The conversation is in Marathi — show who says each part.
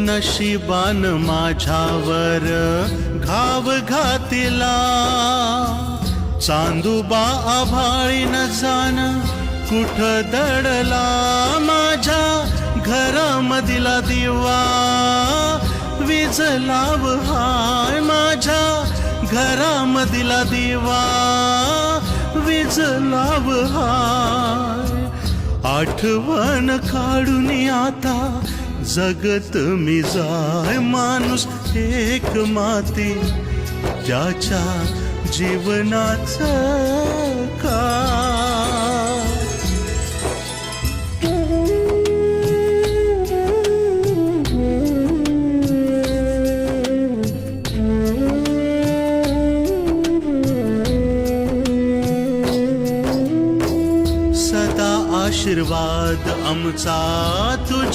Speaker 1: नशिबान माझ्यावर घाव घातिला, चांदूबा आभाळीन जाण कुठ दडला, माझ्या घरामधीला दिवा विझलाव हाय, माझ्या घरामधीला दिवा विझलाव हाय. आठवण काढून आता जगत मी जाय, माणूस एक माती ज्याच्या जीवनाचा काय. सदा आशीर्वाद आमचा तुझ्या